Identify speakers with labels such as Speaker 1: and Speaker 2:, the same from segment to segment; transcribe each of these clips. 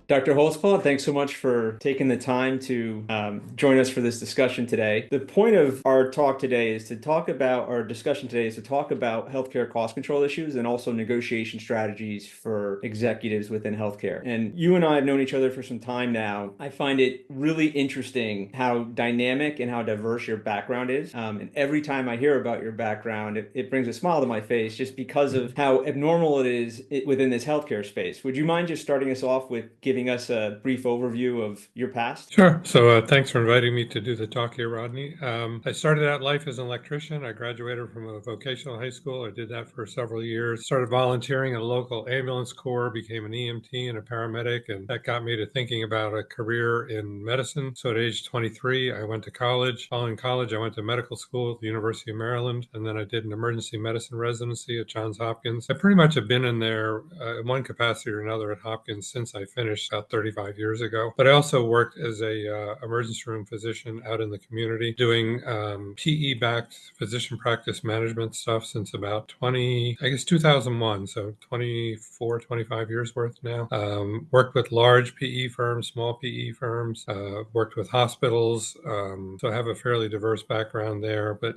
Speaker 1: Dr. Holzclaw, thanks so much for taking the time to join us for this discussion today. The point of our talk today is to talk about, our discussion today is to talk about healthcare cost control issues and also negotiation strategies for executives within healthcare. And you and I have known each other for some time now. I find it really interesting how dynamic and how diverse your background is. And every time I hear about your background, it brings a smile to my face just because of how abnormal it is within this healthcare space. Would you mind just starting us off with giving us a brief overview of your past?
Speaker 2: Sure. Thanks for inviting me to do the talk here, Rodney. I started out life as an electrician. I graduated from a vocational high school. I did that for several years. Started volunteering at a local ambulance corps, became an EMT and a paramedic, and that got me to thinking about a career in medicine. So at age 23, I went to college. Following college, I went to medical school at the University of Maryland, and then I did an emergency medicine residency at Johns Hopkins. I pretty much have been in there in one capacity or another at Hopkins since I finished about 35 years ago. But I also worked as a emergency room physician out in the community doing PE-backed physician practice management stuff since about 2001, so 24, 25 years worth now. Worked with large PE firms, small PE firms, worked with hospitals, so I have a fairly diverse background there. But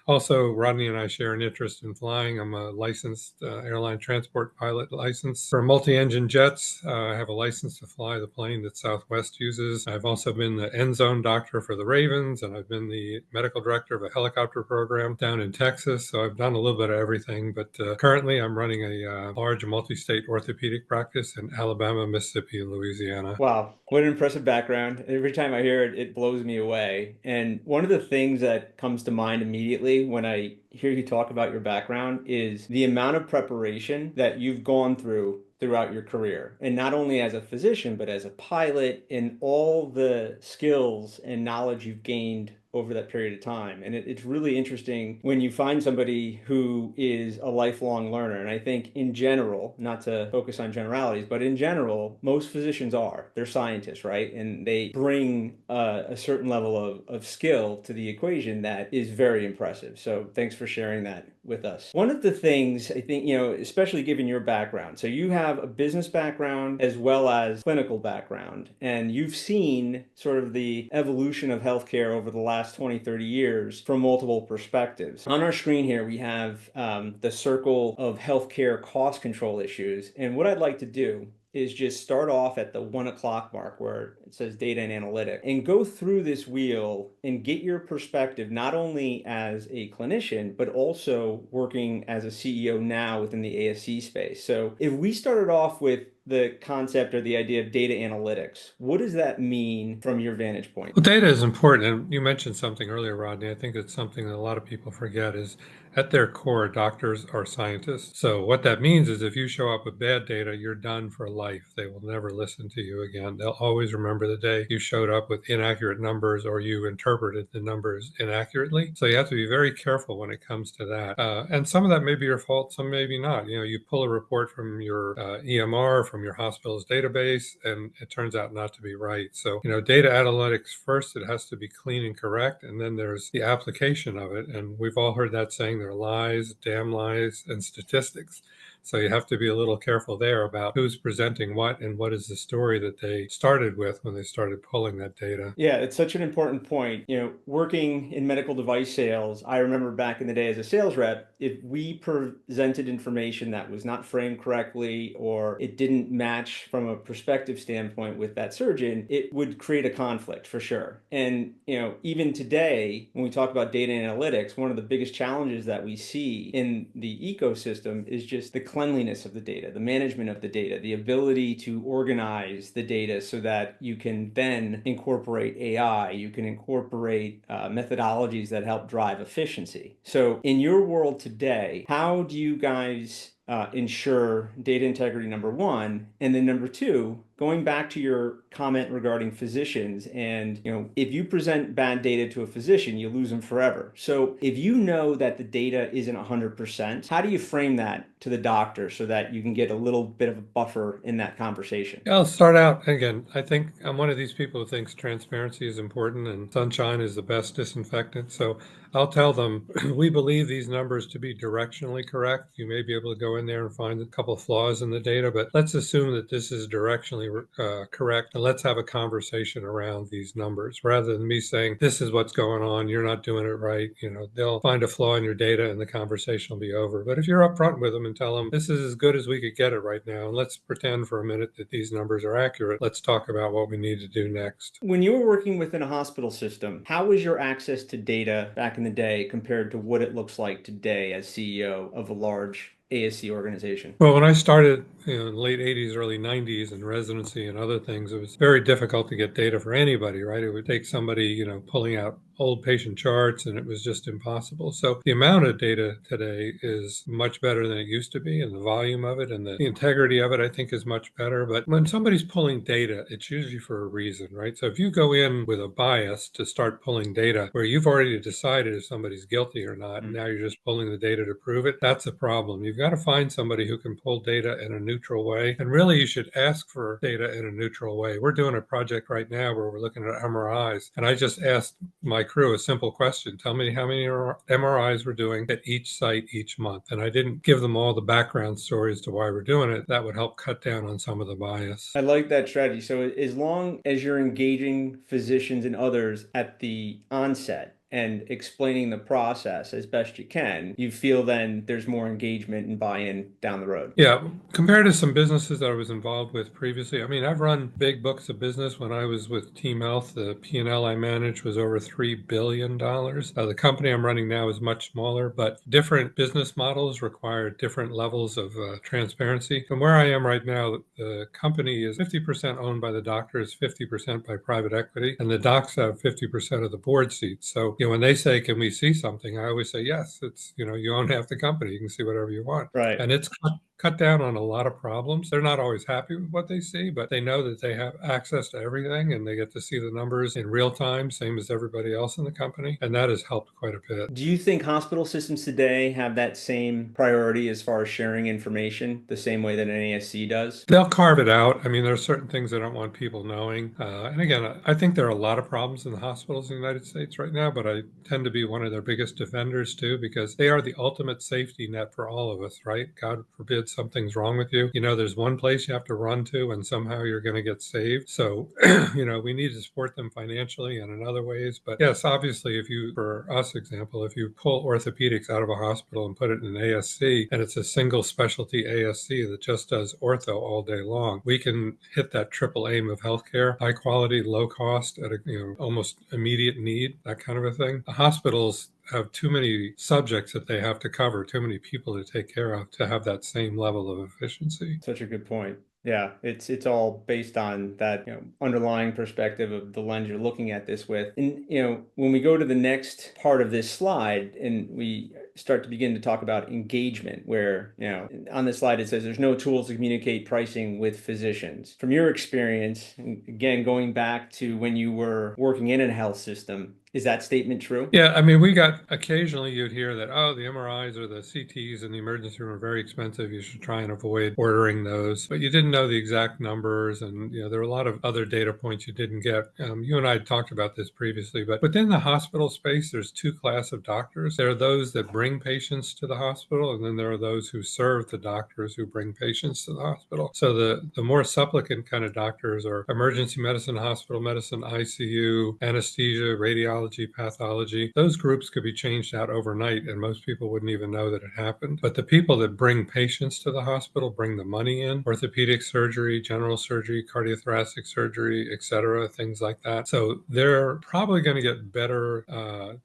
Speaker 2: also, Rodney and I share an interest in flying. I'm a licensed airline transport pilot license for multi-engine jets. I have a license to fly the plane that Southwest uses. I've also been the end zone doctor for the Ravens, and I've been the medical director of a helicopter program down in Texas. So I've done a little bit of everything, but currently I'm running a large multi-state orthopedic practice in Alabama, Mississippi, and Louisiana.
Speaker 1: Wow, what an impressive background. Every time I hear it, it blows me away. And one of the things that comes to mind immediately when I hear you talk about your background is the amount of preparation that you've gone through throughout your career. And not only as a physician, but as a pilot and all the skills and knowledge you've gained over that period of time. And it's really interesting when you find somebody who is a lifelong learner. And I think in general, not to focus on generalities, but in general, most physicians are. They're scientists, right? And they bring a certain level of skill to the equation that is very impressive. So thanks for sharing that with us. One of the things I think, especially given your background, so you have a business background as well as clinical background, and you've seen sort of the evolution of healthcare over the last 20, 30 years from multiple perspectives. On our screen here, we have the circle of healthcare cost control issues. And what I'd like to do is just start off at the 1 o'clock mark where it says data and analytic and go through this wheel and get your perspective, not only as a clinician, but also working as a CEO now within the ASC space. So if we started off with the concept or the idea of data analytics, what does that mean from your vantage point?
Speaker 2: Well, data is important, and you mentioned something earlier, Rodney. I think it's something that a lot of people forget is at their core, doctors are scientists. So what that means is if you show up with bad data, you're done for life. They will never listen to you again. They'll always remember the day you showed up with inaccurate numbers or you interpreted the numbers inaccurately. So you have to be very careful when it comes to that. And some of that may be your fault, some maybe not. You pull a report from your EMR, from your hospital's database, and it turns out not to be right. So, data analytics first, it has to be clean and correct. And then there's the application of it. And we've all heard that saying there are lies, damn lies, and statistics. So you have to be a little careful there about who's presenting what and what is the story that they started with when they started pulling that data.
Speaker 1: Yeah, it's such an important point. Working in medical device sales, I remember back in the day as a sales rep, if we presented information that was not framed correctly or it didn't match from a perspective standpoint with that surgeon, it would create a conflict for sure. And, even today, when we talk about data analytics, one of the biggest challenges that we see in the ecosystem is just the cleanliness of the data, the management of the data, the ability to organize the data so that you can then incorporate AI, you can incorporate methodologies that help drive efficiency. So, in your world today, how do you guys ensure data integrity, number one? And then number two, going back to your comment regarding physicians, and if you present bad data to a physician, you lose them forever. So if you know that the data isn't 100%, how do you frame that to the doctor so that you can get a little bit of a buffer in that conversation?
Speaker 2: Yeah, I'll start out again. I think I'm one of these people who thinks transparency is important and sunshine is the best disinfectant. So I'll tell them, we believe these numbers to be directionally correct. You may be able to go in there and find a couple of flaws in the data, but let's assume that this is directionally correct, and let's have a conversation around these numbers rather than me saying, this is what's going on, you're not doing it right. They'll find a flaw in your data and the conversation will be over. But if you're upfront with them and tell them, this is as good as we could get it right now, and let's pretend for a minute that these numbers are accurate, let's talk about what we need to do next.
Speaker 1: When you were working within a hospital system, how was your access to data back in the day compared to what it looks like today as CEO of a large ASC organization?
Speaker 2: Well, when I started in the late 80s, early 90s in residency and other things, it was very difficult to get data for anybody, right? It would take somebody, pulling out old patient charts, and it was just impossible. So the amount of data today is much better than it used to be, and the volume of it and the integrity of it, I think, is much better. But when somebody's pulling data, it's usually for a reason, right? So if you go in with a bias to start pulling data where you've already decided if somebody's guilty or not, and now you're just pulling the data to prove it, that's a problem. You've got to find somebody who can pull data in a neutral way. And really, you should ask for data in a neutral way. We're doing a project right now where we're looking at MRIs, and I just asked my crew a simple question. Tell me how many MRIs we're doing at each site each month. And I didn't give them all the background stories to why we're doing it. That would help cut down on some of the bias.
Speaker 1: I like that strategy. So as long as you're engaging physicians and others at the onset and explaining the process as best you can, you feel then there's more engagement and buy-in down the road.
Speaker 2: Yeah, compared to some businesses that I was involved with previously, I mean, I've run big books of business. When I was with Team Health, the P&L I managed was over $3 billion. The company I'm running now is much smaller, but different business models require different levels of transparency. From where I am right now, the company is 50% owned by the doctors, 50% by private equity, and the docs have 50% of the board seats. So, when they say, can we see something? I always say, yes, it's, you own half the company. You can see whatever you want.
Speaker 1: Right.
Speaker 2: And it's cut down on a lot of problems. They're not always happy with what they see, but they know that they have access to everything and they get to see the numbers in real time, same as everybody else in the company. And that has helped quite a bit.
Speaker 1: Do you think hospital systems today have that same priority as far as sharing information the same way that an ASC does?
Speaker 2: They'll carve it out. I mean, there are certain things they don't want people knowing. And again, I think there are a lot of problems in the hospitals in the United States right now, but I tend to be one of their biggest defenders too, because they are the ultimate safety net for all of us, right? God forbid something's wrong with you. There's one place you have to run to and somehow you're going to get saved. So, we need to support them financially and in other ways. But yes, obviously, for us example, if you pull orthopedics out of a hospital and put it in an ASC and it's a single specialty ASC that just does ortho all day long, we can hit that triple aim of healthcare: high quality, low cost, at a almost immediate need, that kind of a thing. The hospitals have too many subjects that they have to cover, too many people to take care of to have that same level of efficiency.
Speaker 1: Such a good point. Yeah, it's all based on that, underlying perspective of the lens you're looking at this with. And, when we go to the next part of this slide and we start to begin to talk about engagement, where, on this slide it says there's no tools to communicate pricing with physicians. From your experience, and again, going back to when you were working in a health system, is that statement true?
Speaker 2: Yeah, I mean, occasionally you'd hear that, oh, the MRIs or the CTs in the emergency room are very expensive. You should try and avoid ordering those. But you didn't know the exact numbers. And, there were a lot of other data points you didn't get. You and I had talked about this previously, but within the hospital space, there's two classes of doctors. There are those that bring patients to the hospital, and then there are those who serve the doctors who bring patients to the hospital. So the more supplicant kind of doctors are emergency medicine, hospital medicine, ICU, anesthesia, radiology, pathology. Those groups could be changed out overnight and most people wouldn't even know that it happened. But the people that bring patients to the hospital bring the money in: orthopedic surgery, general surgery, cardiothoracic surgery, etc., things like that. So they're probably going to get better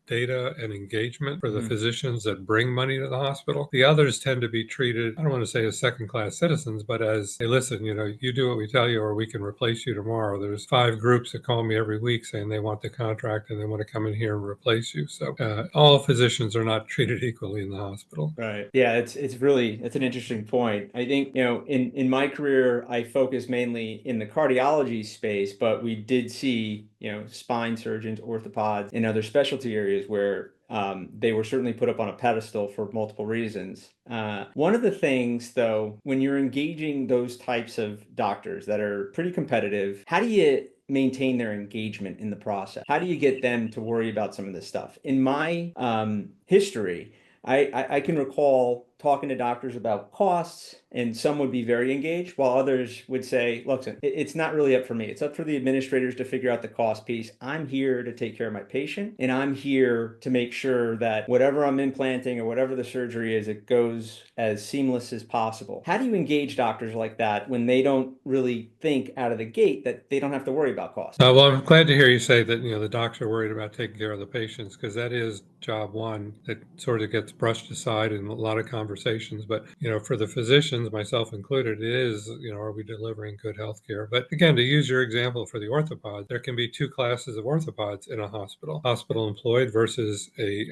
Speaker 2: data and engagement for the physicians that bring money to the hospital. The others tend to be treated, I don't want to say as second-class citizens, but as, hey, listen, you do what we tell you or we can replace you tomorrow. There's 5 groups that call me every week saying they want the contract and they want to come in here and replace you. So all physicians are not treated equally in the hospital.
Speaker 1: Right. Yeah, it's an interesting point. I think, in my career, I focus mainly in the cardiology space, but we did see, spine surgeons, orthopods, and other specialty areas where they were certainly put up on a pedestal for multiple reasons. One of the things, though, when you're engaging those types of doctors that are pretty competitive, how do you maintain their engagement in the process? How do you get them to worry about some of this stuff? In my history, I can recall talking to doctors about costs, and some would be very engaged, while others would say, look, it's not really up for me. It's up for the administrators to figure out the cost piece. I'm here to take care of my patient, and I'm here to make sure that whatever I'm implanting or whatever the surgery is, it goes as seamless as possible. How do you engage doctors like that when they don't really think out of the gate that they don't have to worry about cost?
Speaker 2: Well, I'm glad to hear you say that, the docs are worried about taking care of the patients, because that is job one that sort of gets brushed aside in a lot of conversations. But, for the physicians, myself included, it is, are we delivering good health care? But again, to use your example for the orthopod, there can be two classes of orthopods in a hospital employed versus a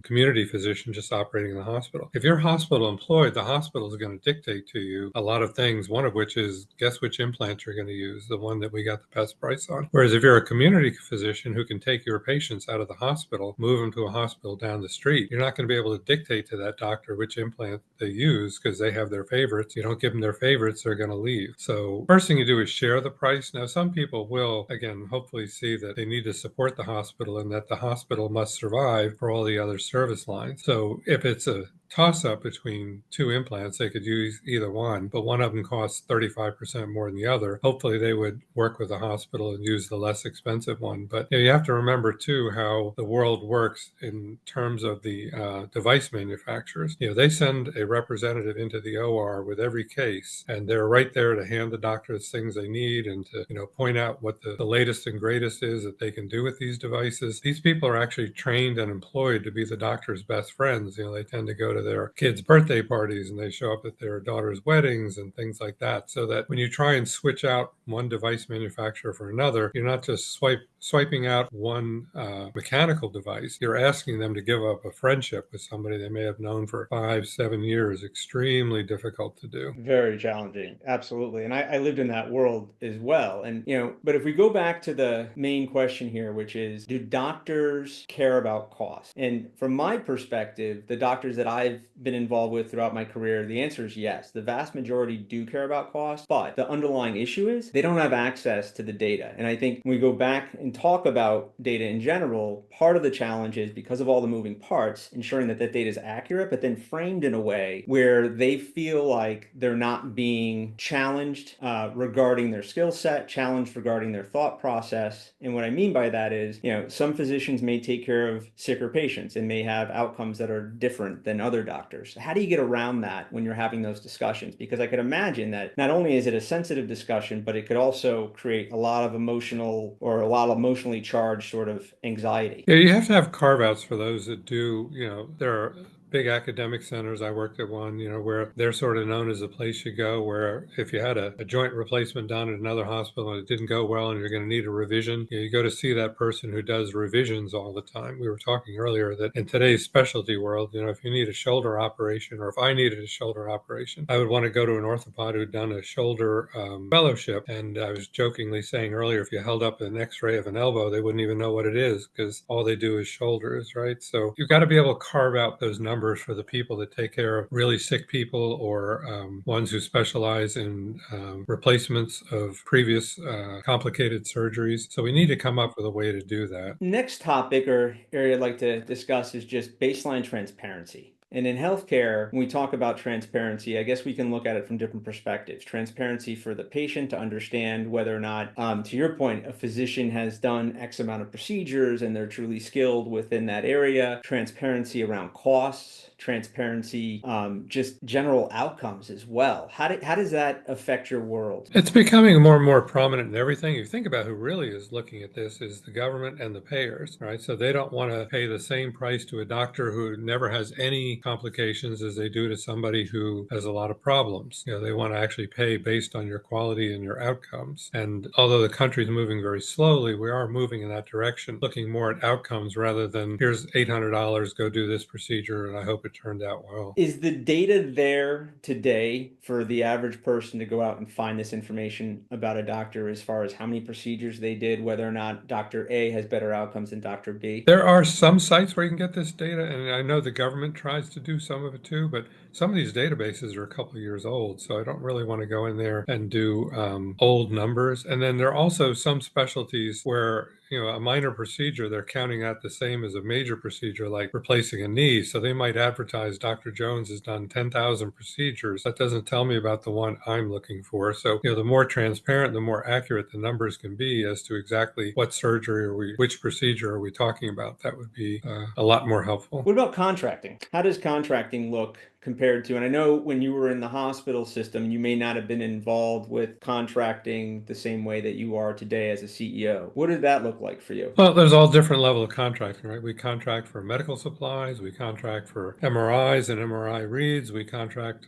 Speaker 2: community physician just operating in the hospital. If you're hospital employed, the hospital is going to dictate to you a lot of things, one of which is guess which implant you're going to use, the one that we got the best price on. Whereas if you're a community physician who can take your patients out of the hospital, move them to a hospital down the street, you're not going to be able to dictate to that doctor which implant they use because they have their favorites. You don't give them their favorites, they're going to leave. So first thing you do is share the price. Now, some people will, again, hopefully see that they need to support the hospital and that the hospital must survive for all the other service lines. So if it's a toss-up between two implants, they could use either one, but one of them costs 35% more than the other. Hopefully they would work with the hospital and use the less expensive one. But you have to remember too how the world works in terms of the device manufacturers. They send a representative into the OR with every case, and they're right there to hand the doctors things they need and to point out what the latest and greatest is that they can do with these devices. These people are actually trained and employed to be the doctor's best friends. They tend to go to their kids' birthday parties and they show up at their daughter's weddings and things like that, so that when you try and switch out one device manufacturer for another, you're not just swiping out one mechanical device. You're asking them to give up a friendship with somebody they may have known for 5-7 years. Extremely difficult to do.
Speaker 1: Very challenging. Absolutely. And I lived in that world as well. And, but if we go back to the main question here, which is, do doctors care about cost? And from my perspective, the doctors that I've been involved with throughout my career, the answer is yes. The vast majority do care about cost, but the underlying issue is they don't have access to the data. And I think when we go back and talk about data in general, part of the challenge is because of all the moving parts, ensuring that that data is accurate, but then framed in a way where they feel like they're not being challenged regarding their skill set, challenged regarding their thought process. And what I mean by that is, some physicians may take care of sicker patients and may have outcomes that are different than other doctors. How do you get around that when you're having those discussions? Because I could imagine that not only is it a sensitive discussion, but it could also create a lot of emotional or a lot of emotionally charged sort of anxiety.
Speaker 2: Yeah, you have to have carve-outs for those that do, there are big academic centers. I worked at one, where they're sort of known as a place you go where if you had a joint replacement done at another hospital and it didn't go well and you're going to need a revision, you go to see that person who does revisions all the time. We were talking earlier that in today's specialty world, if you need a shoulder operation or if I needed a shoulder operation, I would want to go to an orthopod who'd done a shoulder fellowship. And I was jokingly saying earlier, if you held up an x-ray of an elbow, they wouldn't even know what it is because all they do is shoulders, right? So you've got to be able to carve out those numbers for the people that take care of really sick people or ones who specialize in replacements of previous complicated surgeries. So we need to come up with a way to do that.
Speaker 1: Next topic or area I'd like to discuss is just baseline transparency. And in healthcare, when we talk about transparency, I guess we can look at it from different perspectives. Transparency for the patient to understand whether or not, to your point, a physician has done X amount of procedures and they're truly skilled within that area. Transparency around costs, transparency, just general outcomes as well. How does that affect your world?
Speaker 2: It's becoming more and more prominent in everything. You think about who really is looking at this is the government and the payers, right? So they don't want to pay the same price to a doctor who never has any complications as they do to somebody who has a lot of problems. They want to actually pay based on your quality and your outcomes. And although the country is moving very slowly, we are moving in that direction, looking more at outcomes rather than here's $800, go do this procedure, and I hope it turned out well.
Speaker 1: Is the data there today for the average person to go out and find this information about a doctor as far as how many procedures they did, whether or not Dr. A has better outcomes than Dr. B?
Speaker 2: There are some sites where you can get this data, and I know the government tries tries to do some of it too, but some of these databases are a couple of years old, so I don't really want to go in there and do old numbers. And then there are also some specialties where, a minor procedure, they're counting that the same as a major procedure, like replacing a knee. So they might advertise Dr. Jones has done 10,000 procedures. That doesn't tell me about the one I'm looking for. So, the more transparent, the more accurate the numbers can be as to exactly what surgery which procedure are we talking about, that would be a lot more helpful.
Speaker 1: What about contracting? How does contracting look compared to, and I know when you were in the hospital system, you may not have been involved with contracting the same way that you are today as a CEO. What did that look like for you?
Speaker 2: Well, there's all different level of contracting, right? We contract for medical supplies, we contract for MRIs and MRI reads, we contract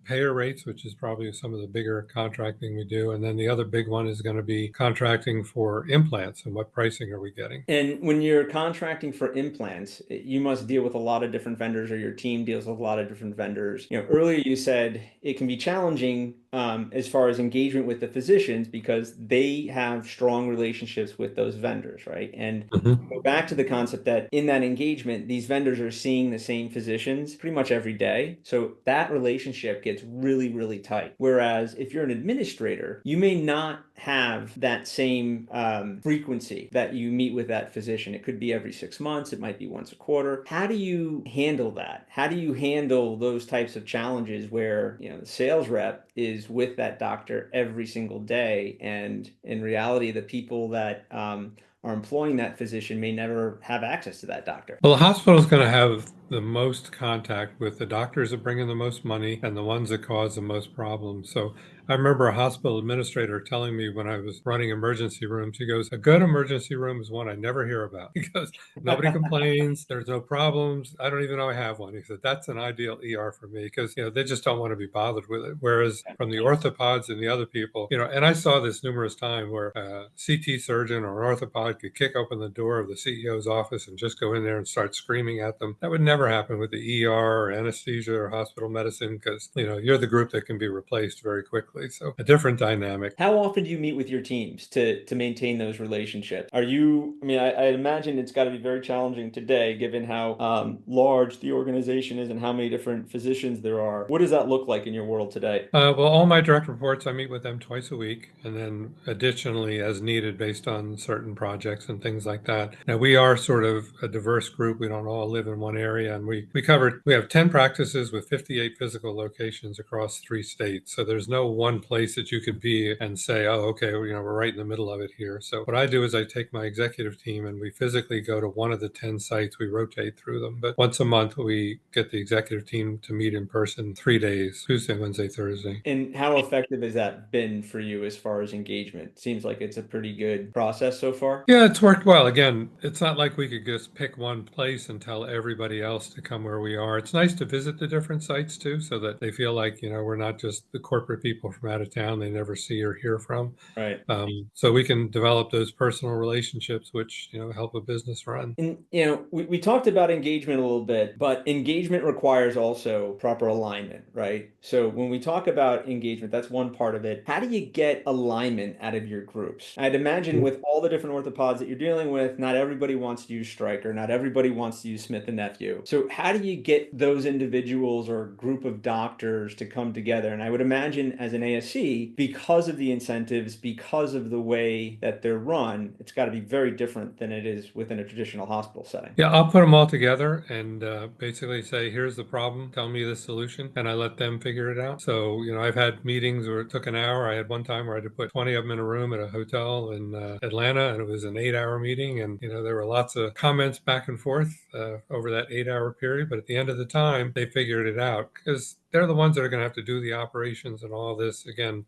Speaker 2: payer rates, which is probably some of the bigger contracting we do. And then the other big one is going to be contracting for implants and what pricing are we getting.
Speaker 1: And when you're contracting for implants, you must deal with a lot of different vendors, or your team deals with a lot of different vendors. Earlier you said it can be challenging as far as engagement with the physicians because they have strong relationships with those vendors, right? And go back to the concept that in that engagement, these vendors are seeing the same physicians pretty much every day. So that relationship gets really, really tight. Whereas if you're an administrator, you may not have that same frequency that you meet with that physician. It could be every 6 months, it might be once a quarter. How do you handle that? How do you handle those types of challenges where, the sales rep is with that doctor every single day, and in reality, the people that are employing that physician may never have access to that doctor?
Speaker 2: Well, the hospital is going to have the most contact with the doctors that bring in the most money and the ones that cause the most problems. So I remember a hospital administrator telling me when I was running emergency rooms, he goes, a good emergency room is one I never hear about. He goes, nobody complains, there's no problems. I don't even know I have one. He said, that's an ideal ER for me because, they just don't want to be bothered with it. Whereas from the orthopods and the other people, and I saw this numerous times where a CT surgeon or an orthopod could kick open the door of the CEO's office and just go in there and start screaming at them. That would never happen with the ER or anesthesia or hospital medicine because, you're the group that can be replaced very quickly. So a different dynamic.
Speaker 1: How often do you meet with your teams to maintain those relationships? I imagine it's got to be very challenging today given how large the organization is and how many different physicians there are. What does that look like in your world today?
Speaker 2: Well, all my direct reports, I meet with them twice a week, and then additionally as needed based on certain projects and things like that. Now, we are sort of a diverse group. We don't all live in one area, and we have 10 practices with 58 physical locations across 3 states. So there's no one place that you could be and say, oh, okay, we're right in the middle of it here. So what I do is I take my executive team and we physically go to one of the 10 sites. We rotate through them. But once a month, we get the executive team to meet in person 3 days, Tuesday, Wednesday, Thursday.
Speaker 1: And how effective has that been for you as far as engagement? Seems like it's a pretty good process so far.
Speaker 2: Yeah, it's worked well. Again, it's not like we could just pick one place and tell everybody else to come where we are. It's nice to visit the different sites too, so that they feel like, we're not just the corporate people from out of town they never see or hear from.
Speaker 1: Right.
Speaker 2: So we can develop those personal relationships, which, help a business run.
Speaker 1: And, we talked about engagement a little bit, but engagement requires also proper alignment, right? So when we talk about engagement, that's one part of it. How do you get alignment out of your groups? I'd imagine with all the different orthopods that you're dealing with, not everybody wants to use Stryker, not everybody wants to use Smith and Nephew. So how do you get those individuals or group of doctors to come together? And I would imagine as an ASC, because of the incentives, because of the way that they're run, it's got to be very different than it is within a traditional hospital setting.
Speaker 2: Yeah, I'll put them all together and basically say, here's the problem, tell me the solution, and I let them figure it out. So, I've had meetings where it took an hour. I had one time where I had to put 20 of them in a room at a hotel in Atlanta, and it was an 8-hour meeting. And, there were lots of comments back and forth over that 8-hour period. But at the end of the time, they figured it out because they're the ones that are going to have to do the operations and all this. Again,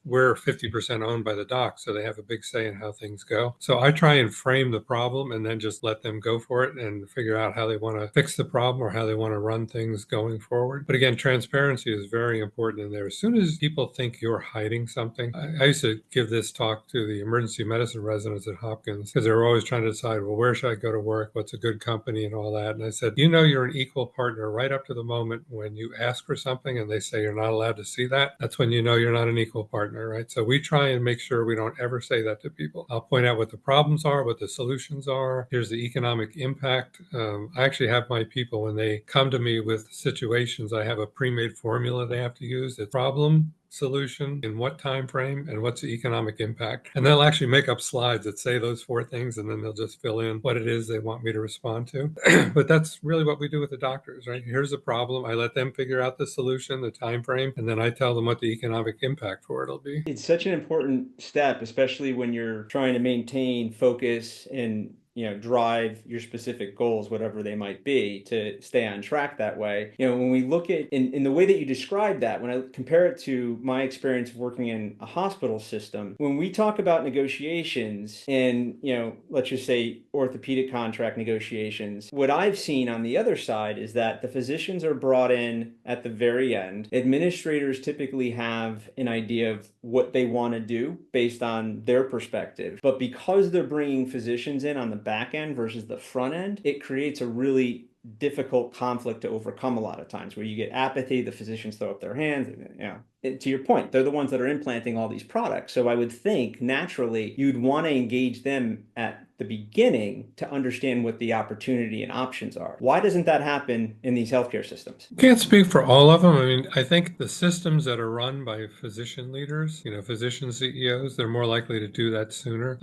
Speaker 2: we're 50% owned by the doc, so they have a big say in how things go. So I try and frame the problem and then just let them go for it and figure out how they want to fix the problem or how they want to run things going forward. But again, transparency is very important in there. As soon as people think you're hiding something, I used to give this talk to the emergency medicine residents at Hopkins because they were always trying to decide, well, where should I go to work? What's a good company and all that? And I said, you're an equal partner right up to the moment when you ask for something and they say you're not allowed to see that. That's when you're not an equal partner. partner, right? So we try and make sure we don't ever say that to people. I'll point out what the problems are, what the solutions are. Here's the economic impact. I actually have my people, when they come to me with situations, I have a pre-made formula they have to use. It's problem, solution, in what time frame, and what's the economic impact. And they'll actually make up slides that say those four things, and then they'll just fill in what it is they want me to respond to. But that's really what we do with the doctors, right? Here's the problem. I let them figure out the solution, the time frame, and then I tell them what the economic impact for it'll be.
Speaker 1: It's such an important step, especially when you're trying to maintain focus and drive your specific goals, whatever they might be, to stay on track that way. When we look at in the way that you describe that, when I compare it to my experience of working in a hospital system, when we talk about negotiations and, let's just say orthopedic contract negotiations, what I've seen on the other side is that the physicians are brought in at the very end. Administrators typically have an idea of what they want to do based on their perspective. But because they're bringing physicians in on the back end versus the front end, it creates a really difficult conflict to overcome a lot of times, where you get apathy, the physicians throw up their hands. To your point, they're the ones that are implanting all these products. So I would think naturally you'd want to engage them at the beginning to understand what the opportunity and options are. Why doesn't that happen in these healthcare systems?
Speaker 2: Can't speak for all of them. I mean, I think the systems that are run by physician leaders, physician CEOs, they're more likely to do that sooner.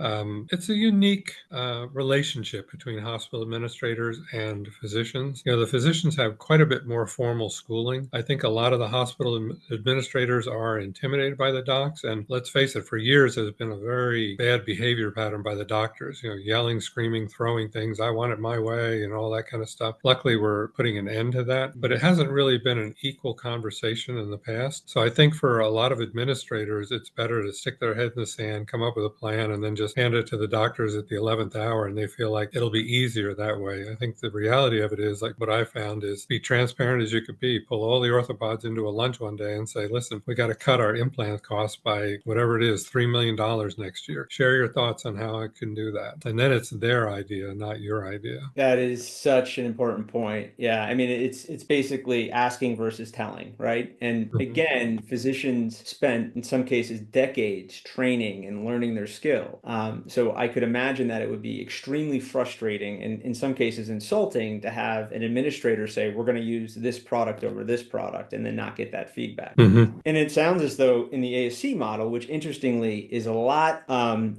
Speaker 2: It's a unique relationship between hospital administrators and physicians. The physicians have quite a bit more formal schooling. I think a lot of the hospital administrators are intimidated by the docs. And let's face it, for years, there's been a very bad behavior pattern by the doctors, yelling, screaming, throwing things. I want it my way and all that kind of stuff. Luckily, we're putting an end to that, but it hasn't really been an equal conversation in the past. So I think for a lot of administrators, it's better to stick their head in the sand, come up with a plan, and then just hand it to the doctors at the 11th hour, and they feel like it'll be easier that way. I think the reality of it is, like what I found is, be transparent as you could be. Pull all the orthopods into a lunch one day and say, listen, we got to cut our implant costs by whatever it is, $3 million next year. Share your thoughts on how I can do that. And then it's their idea, not your idea.
Speaker 1: That is such an important point. Yeah, I mean, it's basically asking versus telling, right? And again, physicians spent in some cases decades training and learning their skill. So I could imagine that it would be extremely frustrating and in some cases insulting to have an administrator say, we're going to use this product over this product, and then not get that feedback. And it sounds as though in the ASC model, which interestingly is a lot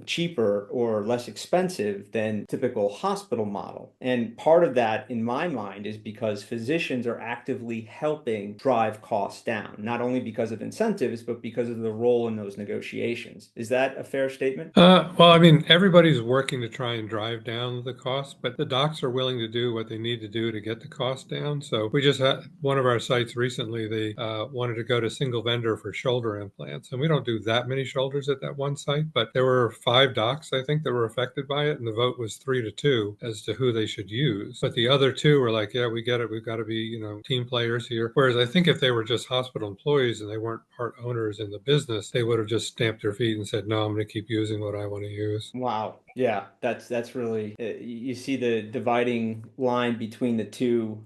Speaker 1: cheaper or less expensive than typical hospital model. And part of that, in my mind, is because physicians are actively helping drive costs down, not only because of incentives, but because of the role in those negotiations. Is that a fair statement?
Speaker 2: Well, I mean, everybody's working to try and drive down the cost, but the docs are willing to do what they need to do to get the cost down. So we just had one of our sites recently, they wanted to go to single vendor for shoulder implants. And we don't do that many shoulders at that one site, but there were 5 docs, I think, that were affected by it. And the vote was 3-2 as to who they should use. But the other 2 were like, yeah, we get it. We've got to be, team players here. Whereas I think if they were just hospital employees and they weren't part owners in the business, they would have just stamped their feet and said, no, I'm going to keep using what I want to use.
Speaker 1: Wow. Yeah, that's really you see the dividing line between the two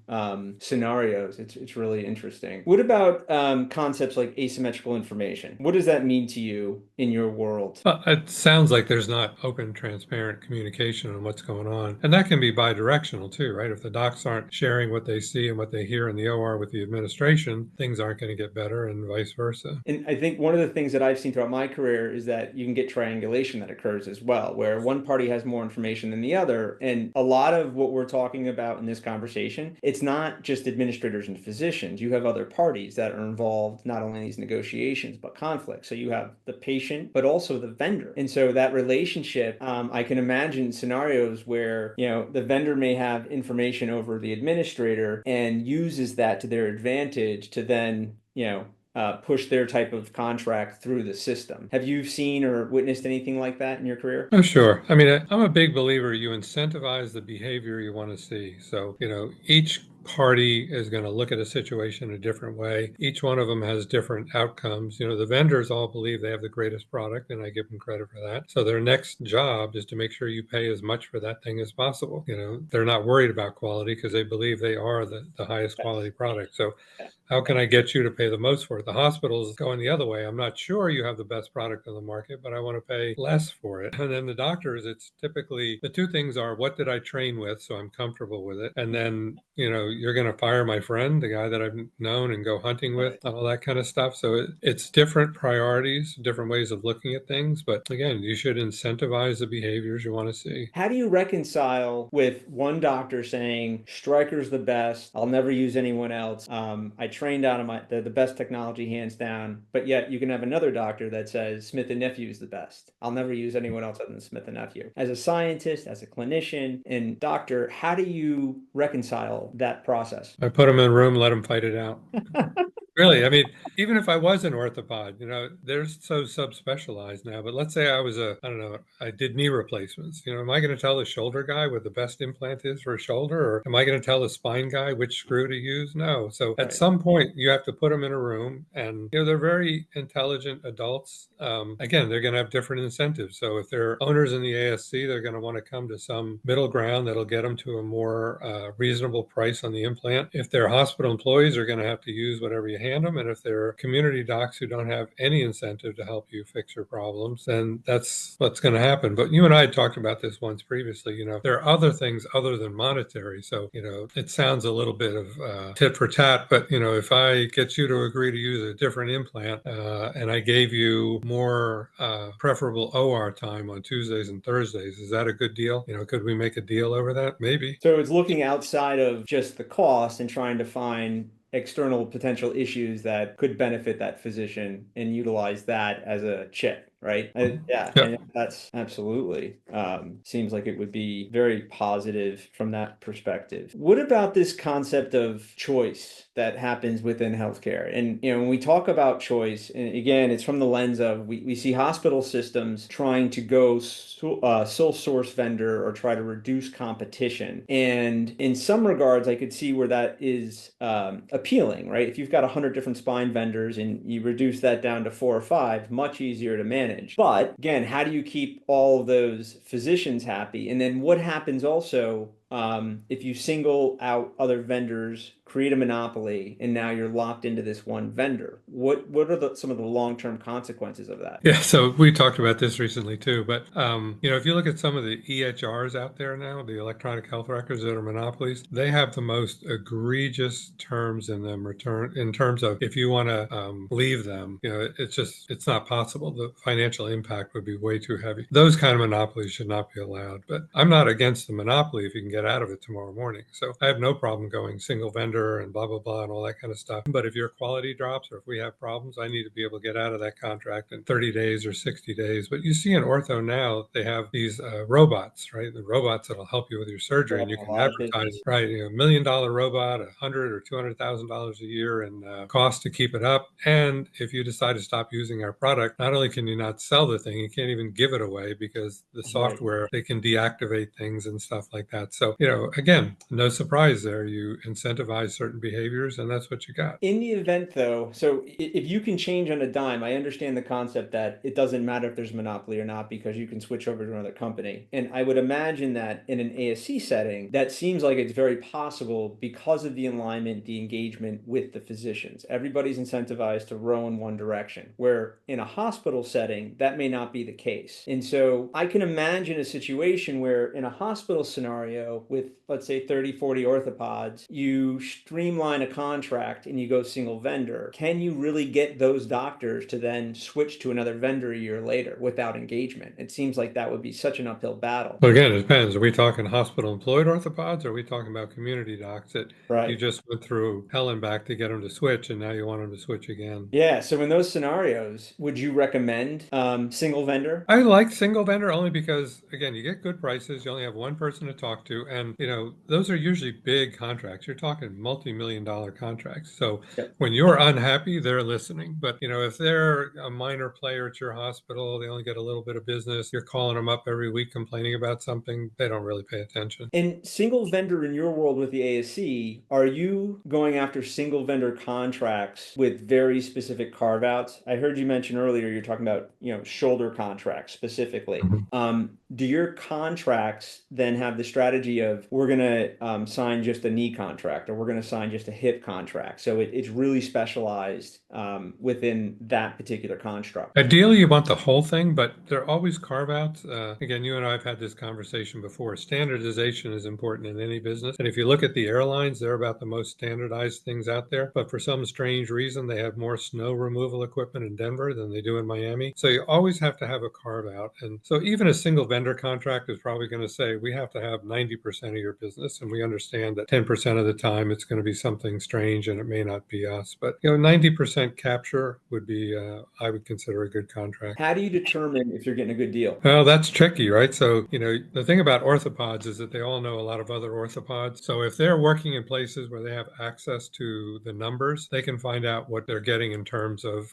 Speaker 1: scenarios. It's really interesting. What about concepts like asymmetrical information? What does that mean to you in your world?
Speaker 2: Well, it sounds like there's not open, transparent communication on what's going on, and that can be bi-directional too, right? If the docs aren't sharing what they see and what they hear in the OR with the administration, things aren't going to get better, and vice versa.
Speaker 1: And I think one of the things that I've seen throughout my career is that you can get triangulation that occurs as well, where one party has more information than the other. And a lot of what we're talking about in this conversation, it's not just administrators and physicians. You have other parties that are involved not only in these negotiations, but conflicts. So you have the patient, but also the vendor. And so that relationship, I can imagine scenarios where, the vendor may have information over the administrator and uses that to their advantage to then, push their type of contract through the system. Have you seen or witnessed anything like that in your career?
Speaker 2: Oh, sure. I mean, I'm a big believer you incentivize the behavior you want to see. So, each party is going to look at a situation a different way. Each one of them has different outcomes. The vendors all believe they have the greatest product, and I give them credit for that. So their next job is to make sure you pay as much for that thing as possible. They're not worried about quality because they believe they are the highest quality product. So how can I get you to pay the most for it? The hospital's going the other way. I'm not sure you have the best product on the market, but I want to pay less for it. And then the doctors, it's typically the two things are, what did I train with? So I'm comfortable with it. And then, you're going to fire my friend, the guy that I've known, and go hunting with,
Speaker 1: Right.
Speaker 2: all that kind of stuff. So it's different priorities, different ways of looking at things. But again, you should incentivize the behaviors you want to see.
Speaker 1: How do you reconcile with one doctor saying Stryker's the best, I'll never use anyone else, I trained out of the best technology hands down, but yet you can have another doctor that says Smith and Nephew is the best, I'll never use anyone else other than Smith and Nephew? As a scientist, as a clinician and doctor, how do you reconcile that process?
Speaker 2: I put them in a room, let them fight it out. Really, I mean, even if I was an orthopod, they're so subspecialized now. But let's say I was I don't know, I did knee replacements. Am I going to tell the shoulder guy what the best implant is for a shoulder, or am I going to tell the spine guy which screw to use? No. So at
Speaker 1: Right.
Speaker 2: some point, you have to put them in a room, and they're very intelligent adults. Again, they're going to have different incentives. So if they're owners in the ASC, they're going to want to come to some middle ground that'll get them to a more reasonable price on the implant. If they're hospital employees, they're going to have to use whatever you hand them. And if they're community docs who don't have any incentive to help you fix your problems, then that's what's going to happen. But you and I had talked about this once previously. There are other things other than monetary. So, it sounds a little bit of tit for tat, but, if I get you to agree to use a different implant and I gave you more preferable OR time on Tuesdays and Thursdays, is that a good deal? Could we make a deal over that? Maybe.
Speaker 1: So it's looking outside of just the cost and trying to find external potential issues that could benefit that physician and utilize that as a chip, right? Yeah,
Speaker 2: Yeah.
Speaker 1: and that's absolutely seems like it would be very positive from that perspective. What about this concept of choice that happens within healthcare? And when we talk about choice, and again, it's from the lens of we see hospital systems trying to go sole source vendor or try to reduce competition. And in some regards, I could see where that is appealing, right? If you've got 100 different spine vendors and you reduce that down to 4 or 5, much easier to manage. But again, how do you keep all of those physicians happy? And then what happens also if you single out other vendors, create a monopoly, and now you're locked into this one vendor? What are some of the long-term consequences of that?
Speaker 2: Yeah, so we talked about this recently too, but if you look at some of the EHRs out there now, the electronic health records that are monopolies, they have the most egregious terms in them in terms of if you want to leave them, it's not possible. The financial impact would be way too heavy. Those kind of monopolies should not be allowed. But I'm not against the monopoly if you can get out of it tomorrow morning. So I have no problem going single vendor and blah, blah, blah, and all that kind of stuff. But if your quality drops or if we have problems, I need to be able to get out of that contract in 30 days or 60 days. But you see in ortho now, they have these robots, right? The robots that'll help you with your surgery, and you
Speaker 1: A
Speaker 2: can
Speaker 1: lot of
Speaker 2: advertise,
Speaker 1: business.
Speaker 2: right? $1 million robot, $100,000 or $200,000 a year in cost to keep it up. And if you decide to stop using our product, not only can you not sell the thing, you can't even give it away because the software, they can deactivate things and stuff like that. So, again, no surprise there. You incentivize certain behaviors, and that's what you got.
Speaker 1: In the event, though, so if you can change on a dime, I understand the concept that it doesn't matter if there's monopoly or not because you can switch over to another company. And I would imagine that in an ASC setting, that seems like it's very possible because of the alignment, the engagement with the physicians. Everybody's incentivized to row in one direction, where in a hospital setting, that may not be the case. And so I can imagine a situation where in a hospital scenario with, let's say, 30, 40 orthopods, you streamline a contract and you go single vendor. Can you really get those doctors to then switch to another vendor a year later without engagement? It seems like that would be such an uphill battle.
Speaker 2: Well, again, it depends. Are we talking hospital employed orthopods, or are we talking about community docs that you
Speaker 1: Right.
Speaker 2: just went through hell and back to get them to switch, and now you want them to switch again?
Speaker 1: Yeah. So in those scenarios, would you recommend single vendor?
Speaker 2: I like single vendor only because, again, you get good prices. You only have one person to talk to. And, those are usually big contracts. You're talking multi-million dollar contracts. So
Speaker 1: Yep.
Speaker 2: when you're unhappy, they're listening. But, if they're a minor player at your hospital, they only get a little bit of business. You're calling them up every week complaining about something. They don't really pay attention.
Speaker 1: In single vendor in your world with the ASC, are you going after single vendor contracts with very specific carve outs? I heard you mention earlier you're talking about, shoulder contracts specifically.
Speaker 2: Mhm.
Speaker 1: Do your contracts then have the strategy of we're going to sign just a knee contract or we're going going to sign just a hip contract. So it's really specialized within that particular construct.
Speaker 2: Ideally, you want the whole thing, but there are always carve-outs. Again, you and I have had this conversation before. Standardization is important in any business. And if you look at the airlines, they're about the most standardized things out there. But for some strange reason, they have more snow removal equipment in Denver than they do in Miami. So you always have to have a carve-out. And so even a single vendor contract is probably going to say, we have to have 90% of your business. And we understand that 10% of the time it's going to be something strange and it may not be us. But, 90% capture would be, I would consider a good contract.
Speaker 1: How do you determine if you're getting a good deal?
Speaker 2: Well, that's tricky, right? So, the thing about orthopods is that they all know a lot of other orthopods. So if they're working in places where they have access to the numbers, they can find out what they're getting in terms of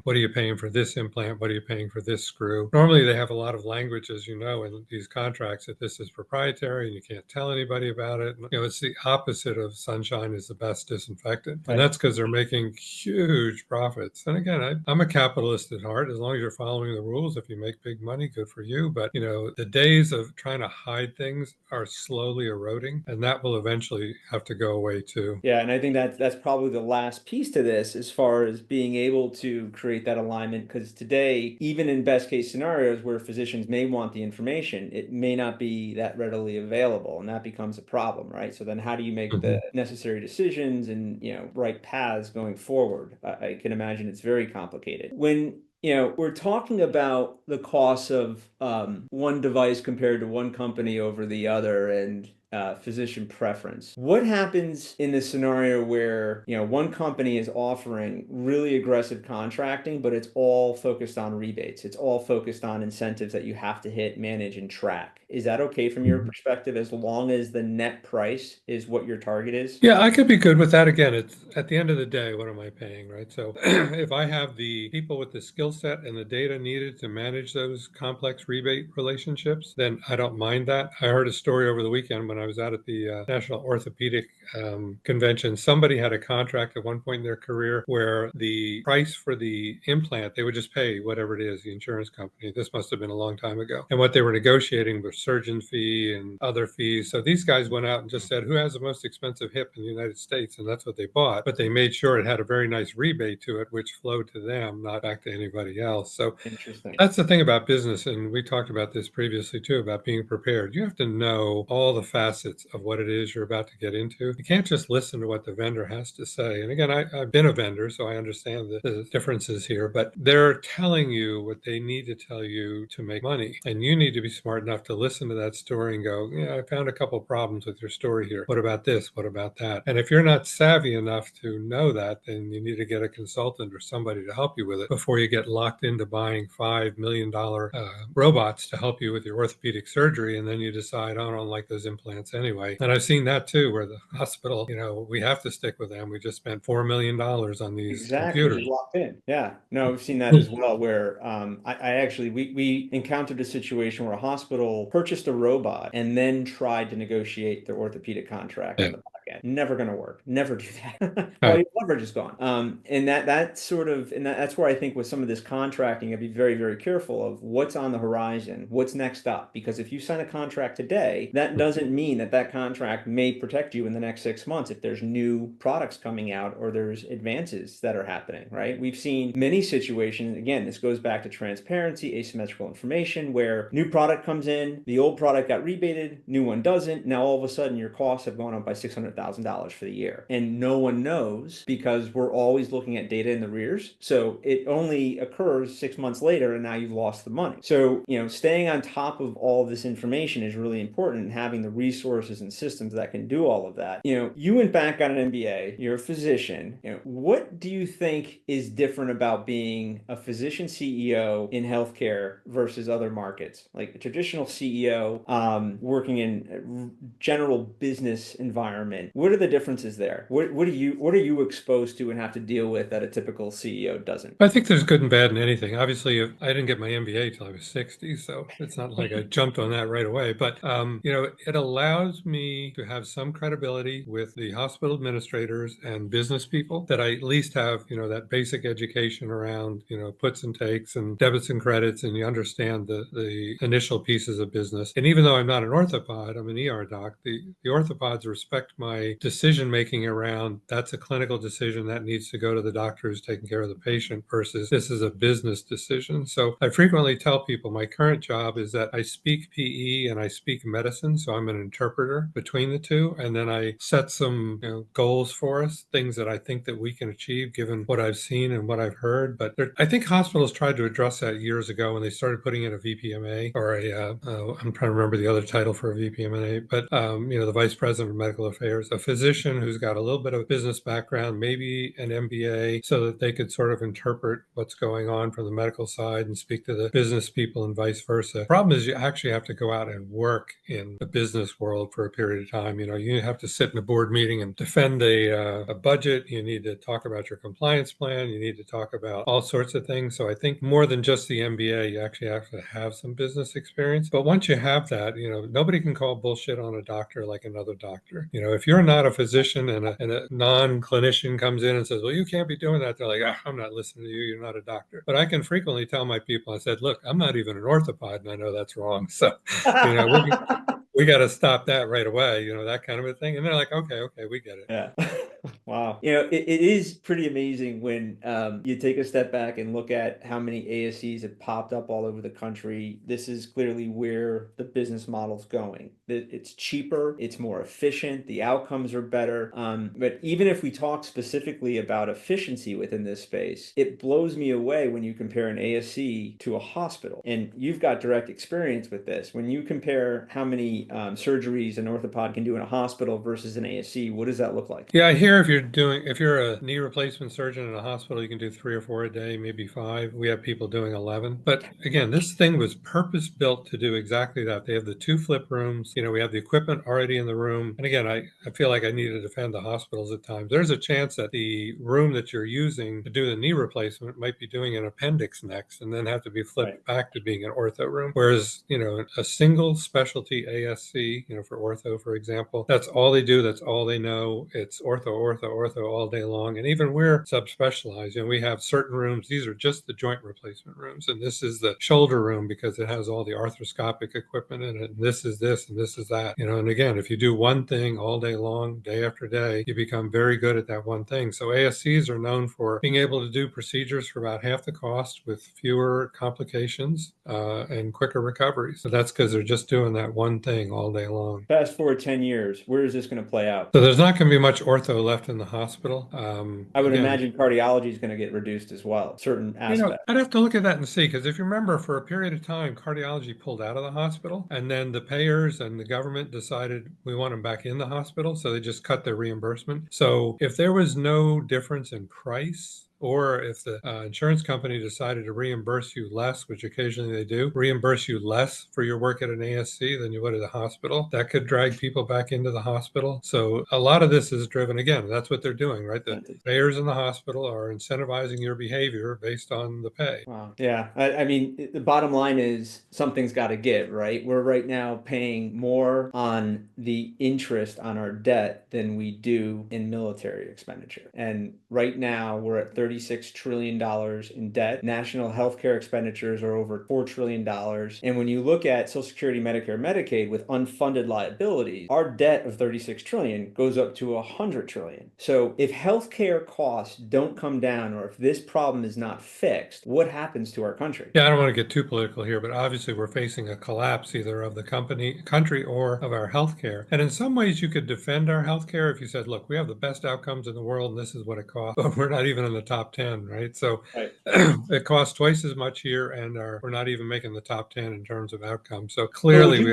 Speaker 2: what are you paying for this implant? What are you paying for this screw? Normally, they have a lot of language, as you know, in these contracts that this is proprietary and you can't tell anybody about it. It's the opposite of sunshine is the best disinfectant. And that's because they're making huge profits. And again, I'm a capitalist at heart. As long as you're following the rules, if you make big money, good for you. But, the days of trying to hide things are slowly eroding, and that will eventually have to go away too.
Speaker 1: Yeah, and I think that's probably the last piece to this as far as being able to create that alignment. Because today, even in best case scenarios where physicians may want the information, it may not be that readily available, and that becomes a problem, right? So then how do you make the necessary decisions and, right paths going forward? I can imagine it's very complicated. When we're talking about the costs of one device compared to one company over the other and physician preference. What happens in the scenario where, one company is offering really aggressive contracting, but it's all focused on rebates? It's all focused on incentives that you have to hit, manage, and track. Is that okay from your perspective as long as the net price is what your target is?
Speaker 2: Yeah, I could be good with that. Again, it's at the end of the day, what am I paying, right? So if I have the people with the skill set and the data needed to manage those complex rebate relationships, then I don't mind that. I heard a story over the weekend when I was out at the National Orthopedic Convention. Somebody had a contract at one point in their career where the price for the implant, they would just pay whatever it is, the insurance company. This must have been a long time ago. And what they were negotiating was surgeon fee and other fees. So these guys went out and just said, who has the most expensive hip in the United States? And that's what they bought. But they made sure it had a very nice rebate to it, which flowed to them, not back to anybody else. So
Speaker 1: Interesting.
Speaker 2: That's the thing about business. And we talked about this previously too, about being prepared. You have to know all the facets of what it is you're about to get into. You can't just listen to what the vendor has to say. And again, I've been a vendor, so I understand the differences here, but they're telling you what they need to tell you to make money. And you need to be smart enough to listen to that story and go, yeah, I found a couple problems with your story here. What about this? What about that? And if you're not savvy enough to know that, then you need to get a consultant or somebody to help you with it before you get locked into buying $5 million robots to help you with your orthopedic surgery. And then you decide, oh, I don't like those implants anyway. And I've seen that too, where the hospital, we have to stick with them. We just spent $4 million on these computers.
Speaker 1: Locked in. Yeah. No, we've seen that as well, where I actually, we encountered a situation where a hospital purchased a robot and then tried to negotiate their orthopedic contract on the back end. Never going to work. Never do that. Well, your leverage is gone. And that's where I think with some of this contracting, I'd be very, very careful of what's on the horizon, what's next up. Because if you sign a contract today, that doesn't mean that contract may protect you in the next 6 months if there's new products coming out or there's advances that are happening, right? We've seen many situations, again, this goes back to transparency, asymmetrical information, where new product comes in, the old product got rebated, new one doesn't. Now all of a sudden your costs have gone up by $600,000 for the year. And no one knows because we're always looking at data in the rears. So it only occurs 6 months later and now you've lost the money. So, staying on top of all of this information is really important, and having the resources and systems that can do all of that. You went back on an MBA, you're a physician. What do you think is different about being a physician CEO in healthcare versus other markets? Like a traditional CEO working in a general business environment. What are the differences there? What are you exposed to and have to deal with that a typical CEO doesn't?
Speaker 2: I think there's good and bad in anything. Obviously, I didn't get my MBA till I was 60, so it's not like I jumped on that right away. But, it allows me to have some credibility with the hospital administrators and business people that I at least have, that basic education around, puts and takes and debits and credits, and you understand the initial pieces of business. And even though I'm not an orthopod, I'm an ER doc, the orthopods respect my my decision making around that's a clinical decision that needs to go to the doctor who's taking care of the patient versus this is a business decision. So I frequently tell people my current job is that I speak PE and I speak medicine. So I'm an interpreter between the two. And then I set some goals for us, things that I think that we can achieve given what I've seen and what I've heard. But I think hospitals tried to address that years ago when they started putting in a VPMA or I'm trying to remember the other title for a VPMA, but the Vice President of Medical Affairs, a physician who's got a little bit of business background, maybe an MBA, so that they could sort of interpret what's going on from the medical side and speak to the business people and vice versa. The problem is you actually have to go out and work in the business world for a period of time. You have to sit in a board meeting and defend a budget. You need to talk about your compliance plan. You need to talk about all sorts of things. So I think more than just the MBA, you actually have to have some business experience. But once you have that, nobody can call bullshit on a doctor like another doctor. If you're not a physician and a non-clinician comes in and says, well, you can't be doing that, they're like, I'm not listening to you. You're not a doctor. But I can frequently tell my people, I said, look, I'm not even an orthopod and I know that's wrong. So, we got to stop that right away, that kind of a thing. And they're like, okay, we get it.
Speaker 1: Yeah. Wow. It is pretty amazing when you take a step back and look at how many ASCs have popped up all over the country. This is clearly where the business model's going. It's cheaper, it's more efficient, the outcomes are better. But even if we talk specifically about efficiency within this space, it blows me away when you compare an ASC to a hospital. And you've got direct experience with this. When you compare how many surgeries an orthopod can do in a hospital versus an ASC, what does that look like?
Speaker 2: Yeah, I hear if you're a knee replacement surgeon in a hospital, you can do 3 or 4 a day, maybe 5. We have people doing 11. But again, this thing was purpose built to do exactly that. They have the 2 flip rooms. We have the equipment already in the room. And again, I feel like I need to defend the hospitals at times. There's a chance that the room that you're using to do the knee replacement might be doing an appendix next and then have to be flipped back to being an ortho room. Whereas, a single specialty ASC, for ortho, for example, that's all they do. That's all they know. It's ortho all day long. And even we're subspecialized. We have certain rooms. These are just the joint replacement rooms. And this is the shoulder room because it has all the arthroscopic equipment in it. And this is this and this is that. And again, if you do one thing all day long, day after day, you become very good at that one thing. So ASCs are known for being able to do procedures for about half the cost with fewer complications and quicker recoveries. So that's because they're just doing that one thing all day long.
Speaker 1: Fast forward 10 years, where is this going to play out?
Speaker 2: So there's not going to be much ortho left in the hospital.
Speaker 1: I would imagine cardiology is going to get reduced as well, certain aspects.
Speaker 2: I'd have to look at that and see, because if you remember, for a period of time, cardiology pulled out of the hospital, and then the payers and the government decided we want them back in the hospital, so they just cut their reimbursement. So if there was no difference in price, or if the insurance company decided to reimburse you less, which occasionally they do, reimburse you less for your work at an ASC than you would at a hospital, that could drag people back into the hospital. So a lot of this is driven, again, that's what they're doing, right? The payers in the hospital are incentivizing your behavior based on the pay.
Speaker 1: Wow. Yeah. I mean, the bottom line is something's got to give, right? We're right now paying more on the interest on our debt than we do in military expenditure. And right now we're at $36 trillion in debt. National healthcare expenditures are over $4 trillion. And when you look at Social Security, Medicare, Medicaid with unfunded liabilities, our debt of $36 trillion goes up to $100 trillion. So if healthcare costs don't come down, or if this problem is not fixed, what happens to our country?
Speaker 2: Yeah, I don't want to get too political here, but obviously we're facing a collapse either of the country or of our healthcare. And in some ways you could defend our healthcare if you said, look, we have the best outcomes in the world and this is what it costs, but we're not even in the top 10, right? So it costs twice as much here, and we're not even making the top 10 in terms of outcomes. So clearly,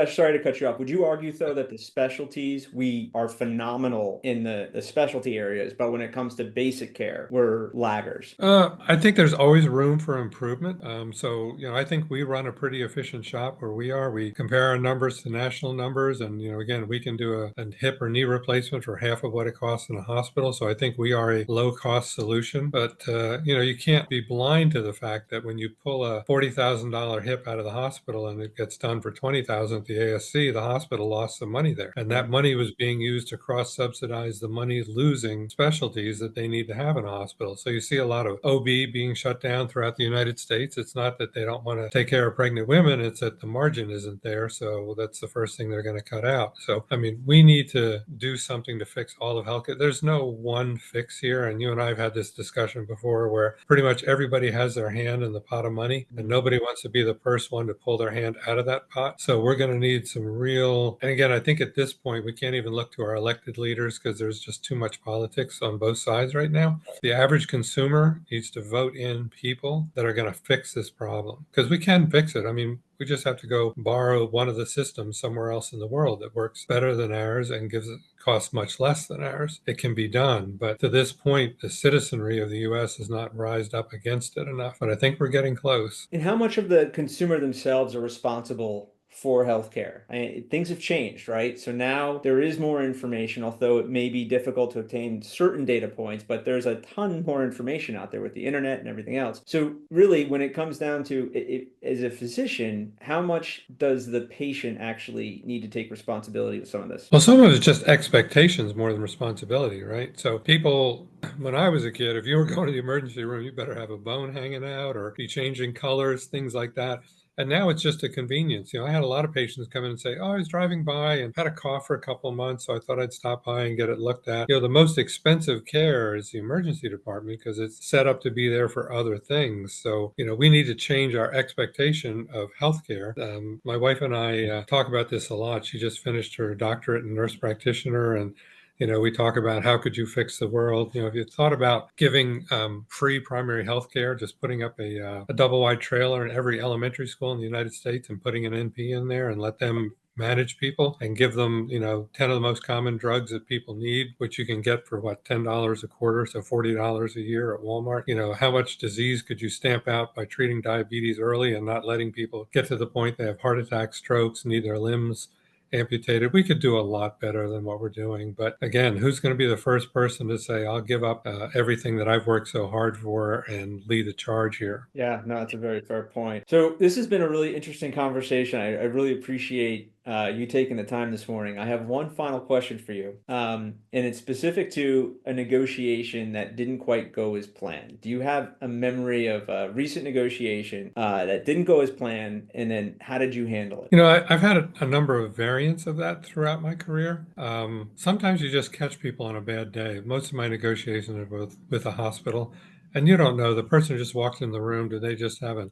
Speaker 1: sorry to cut you off. Would you argue though that the specialties, we are phenomenal in the specialty areas, but when it comes to basic care, we're laggers?
Speaker 2: I think there's always room for improvement. So I think we run a pretty efficient shop where we are. We compare our numbers to national numbers, and again, we can do a hip or knee replacement for half of what it costs in a hospital. So I think we are a low-cost solution solution, but you can't be blind to the fact that when you pull a $40,000 hip out of the hospital and it gets done for 20,000 at the ASC, the hospital lost some money there, and that money was being used to cross-subsidize the money losing specialties that they need to have in a hospital. So you see a lot of OB being shut down throughout the United States. It's not that they don't want to take care of pregnant women, it's that the margin isn't there. So that's the first thing they're going to cut out. So, I mean, we need to do something to fix all of healthcare. There's no one fix here. And you and I have had this discussion before where pretty much everybody has their hand in the pot of money and nobody wants to be the first one to pull their hand out of that pot. So we're going to need some real, and again, I think at this point, we can't even look to our elected leaders because there's just too much politics on both sides right now. The average consumer needs to vote in people that are going to fix this problem because we can fix it. I mean, we just have to go borrow one of the systems somewhere else in the world that works better than ours and costs much less than ours. It can be done. But to this point, the citizenry of the US has not rised up against it enough. But I think we're getting close.
Speaker 1: And how much of the consumer themselves are responsible for healthcare? Things have changed, right? So now there is more information, although it may be difficult to obtain certain data points, but there's a ton more information out there with the internet and everything else. So really, when it comes down to it, as a physician, how much does the patient actually need to take responsibility with some of this?
Speaker 2: Well, some of it's just expectations more than responsibility, right? So people, when I was a kid, if you were going to the emergency room, you better have a bone hanging out or be changing colors, things like that. And now it's just a convenience. I had a lot of patients come in and say, oh, I was driving by and had a cough for a couple of months, so I thought I'd stop by and get it looked at. The most expensive care is the emergency department because it's set up to be there for other things. So, we need to change our expectation of healthcare. My wife and I talk about this a lot. She just finished her doctorate in nurse practitioner, and we talk about how could you fix the world. If you thought about giving free primary health care, just putting up a double wide trailer in every elementary school in the United States and putting an NP in there and let them manage people and give them, 10 of the most common drugs that people need, which you can get for $10 a quarter, so $40 a year at Walmart. How much disease could you stamp out by treating diabetes early and not letting people get to the point they have heart attacks, strokes, need their limbs amputated? We could do a lot better than what we're doing. But again, who's going to be the first person to say, I'll give up everything that I've worked so hard for and lead the charge here?
Speaker 1: Yeah, no, that's a very fair point. So this has been a really interesting conversation. I really appreciate you taking the time this morning. I have one final question for you, and it's specific to a negotiation that didn't quite go as planned. Do you have a memory of a recent negotiation that didn't go as planned, and then how did you handle it?
Speaker 2: I've had a number of variants of that throughout my career. Sometimes you just catch people on a bad day. Most of my negotiations are with a hospital, and you don't know. The person who just walked in the room, do they just have an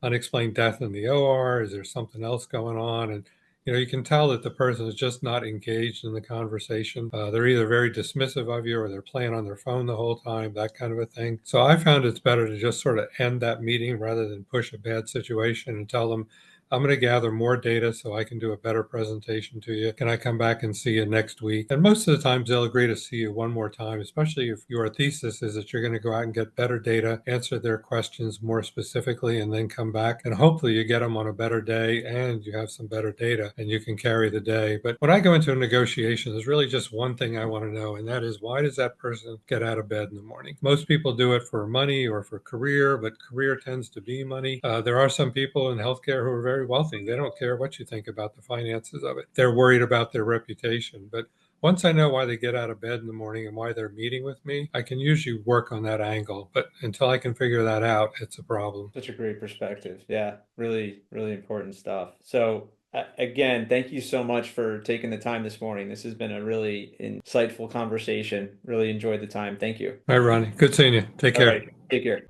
Speaker 2: unexplained death in the OR? Is there something else going on? And you can tell that the person is just not engaged in the conversation. They're either very dismissive of you or they're playing on their phone the whole time, that kind of a thing. So I found it's better to just sort of end that meeting rather than push a bad situation and tell them, I'm going to gather more data so I can do a better presentation to you. Can I come back and see you next week? And most of the times they'll agree to see you one more time, especially if your thesis is that you're going to go out and get better data, answer their questions more specifically, and then come back. And hopefully you get them on a better day and you have some better data and you can carry the day. But when I go into a negotiation, there's really just one thing I want to know, and that is, why does that person get out of bed in the morning? Most people do it for money or for career, but career tends to be money. There are some people in healthcare who are very wealthy. They don't care what you think about the finances of it. They're worried about their reputation. But once I know why they get out of bed in the morning and why they're meeting with me, I can usually work on that angle. But until I can figure that out, it's a problem.
Speaker 1: Such a great perspective. Yeah, really, really important stuff. So again, thank you so much for taking the time this morning. This has been a really insightful conversation. Really enjoyed the time. Thank you.
Speaker 2: All right, Ronnie. Good seeing you. Take care.
Speaker 1: All right. Take care.